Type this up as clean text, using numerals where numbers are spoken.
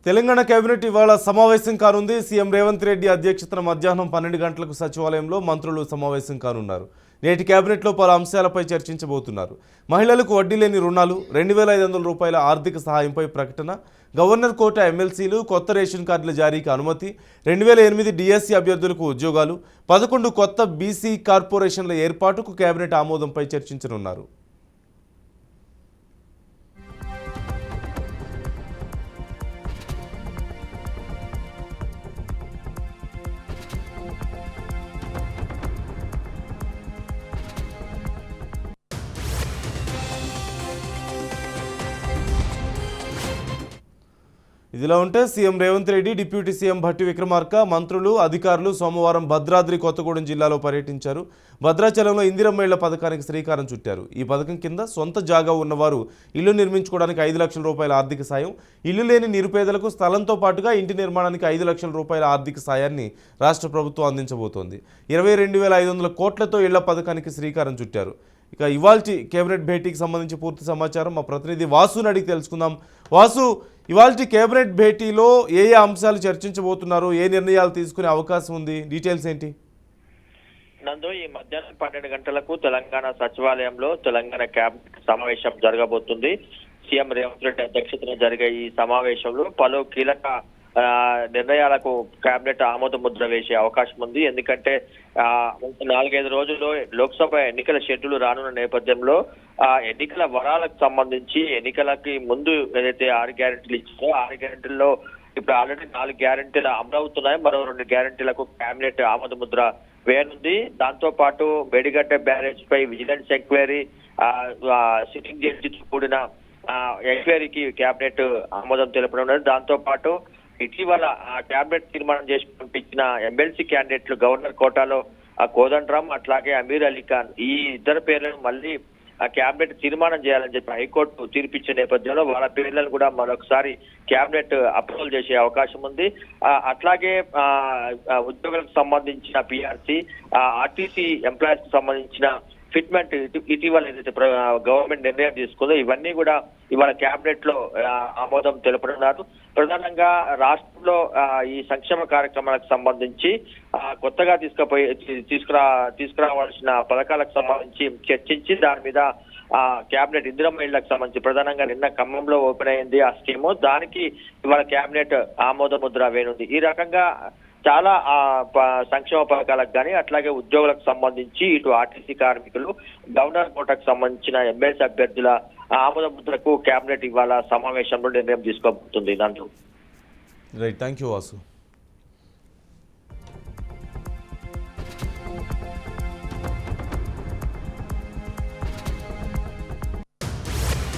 Telangana cabinet ఇవాళ సమావేశం కానుంది. సీఎం రేవంత్ రెడ్డి అధ్యక్షతన మధ్యాహ్నం 12 గంటలకు సచివాలయంలో మంత్రులు సమావేశం కానున్నారు. నేటి కేబినెట్లో పలు అంశాలపై చర్చించబోతున్నారు. మహిళలకు వడ్డీ లేని రుణాలు, 2500 రూపాయల ఆర్థిక సహాయంపై ప్రకటన, గవర్నర్ కోటా ఎమ్మెల్సీలు, కొత్త రేషన్ కార్డుల జారీకి అనుమతి, 2008 డిఎస్సీ అభ్యర్థులకు ఉద్యోగాలు, 11 కొత్త బీసీ కార్పొరేషన్ల ఏర్పాటుకు కేబినెట్ ఆమోదంపై చర్చించనున్నారు. ఇదిలా ఉంటే CM Revanth Reddy, deputy CM Bhatti Vikramarka, మంత్రులు, అధికారులు సోమవారం భద్రాద్రి కొత్తగూడెం జిల్లాలో పర్యటించారు. భద్రాచలంలో ఇందిరమ్మ ఇళ్ల పథకానికి శ్రీకారం చుట్టారు. ఈ పథకం కింద సొంత జాగా ఉన్నవారు ఇల్లు నిర్మించుకోవడానికి 5 లక్షల రూపాయల ఆర్థిక సాయం, ఇల్లు లేని నిరుపేదలకు స్థలంతో పాటుగా ఇంటి నిర్మాణానికి 5 లక్షల రూపాయల ఆర్థిక సాయాన్ని రాష్ట్ర ప్రభుత్వం అందించబోతోంది. 22,500 కోట్లతో ఇళ్ల పథకానికి శ్రీకారం చుట్టారు. ఇక ఇవాల్టి కేబినెట్ భేటీకి సంబంధించి పూర్తి సమాచారం మా ప్రతినిధి వాసుని అడిగి తెలుసుకుందాం. వాసు, ఇవాల్టి కేబినెట్ భేటీలో ఏ అంశాలు చర్చించబోతున్నారు, ఏ నిర్ణయాలు తీసుకునే అవకాశం ఉంది, డీటెయిల్స్ ఏంటి? నందు, ఈ మధ్యాహ్నం 12 గంటలకు తెలంగాణ సచివాలయంలో తెలంగాణ కేబినెట్ సమావేశం జరగబోతుంది. సీఎం రేవంత్ రెడ్డి అధ్యక్షతన జరిగే ఈ సమావేశంలో పలు కీలక నిర్ణయాలకు కేబినెట్ ఆమోద ముద్ర వేసే అవకాశం ఉంది. ఎందుకంటే 4-5 రోజుల్లో లోక్సభ ఎన్నికల షెడ్యూల్ రానున్న నేపథ్యంలో ఎన్నికల వరాలకు సంబంధించి ఎన్నికలకి ముందు ఏదైతే 6 గ్యారెంటీలు ఇచ్చారో 6 గ్యారెంటీల్లో ఇప్పుడు ఆల్రెడీ 4 గ్యారెంటీలు అమలవుతున్నాయి. మరో 2 గ్యారెంటీలకు కేబినెట్ ఆమోద ముద్ర వేయనుంది. దాంతో పాటు మేడిగడ్డ బ్యారేజ్ పై విజిలెన్స్ ఎంక్వైరీ, సిట్టింగ్ జడ్జితో కూడిన ఎంక్వైరీకి కేబినెట్ ఆమోదం తెలపనున్నది. దాంతో పాటు ఇటీవల కేబినెట్ తీర్మానం చేసి పంపించిన ఎమ్మెల్సీ క్యాండిడేట్లు గవర్నర్ కోటాలో కోదండరామ్ అట్లాగే అమీర్ అలీ ఖాన్, ఈ ఇద్దరు పేర్లను మళ్ళీ కేబినెట్ తీర్మానం చేయాలని చెప్పి హైకోర్టు తీర్పిచ్చే నేపథ్యంలో వాళ్ళ పేర్లను కూడా మరొకసారి కేబినెట్ అప్రూవల్ చేసే అవకాశం ఉంది. అట్లాగే ఉద్యోగులకు సంబంధించిన పిఆర్సీ, ఆర్టీసీ ఎంప్లాయీస్ కు సంబంధించిన ఫిట్మెంట్ ఇటీవల ఏదైతే గవర్నమెంట్ నిర్ణయం తీసుకుందో ఇవన్నీ కూడా ఇవాళ కేబినెట్ లో ఆమోదం తెలుపనున్నారు. ప్రధానంగా రాష్ట్రంలో ఈ సంక్షేమ కార్యక్రమాలకు సంబంధించి కొత్తగా తీసుకురావాల్సిన పథకాలకు సంబంధించి చర్చించి దాని మీద కేబినెట్ ఇందిరమ్మ ఇళ్లకు సంబంధించి ప్రధానంగా నిన్న ఖమ్మంలో ఓపెన్ అయింది ఆ స్కీము. దానికి ఇవాళ కేబినెట్ ఆమోద ముద్ర వేనుంది. ఈ రకంగా చాలా సంక్షేమ పథకాలకు కానీ అట్లాగే ఉద్యోగులకు సంబంధించి ఇటు ఆర్టీసీ కార్మికులు, గవర్నర్ కోటాకు సంబంధించిన ఎమ్మెల్సీ అభ్యర్థుల ఆమోద ముద్రకు కేబినెట్ ఇవాళ సమావేశంలో నిర్ణయం తీసుకోబోతుంది. నందు, రైట్, థ్యాంక్ యూ వాసు.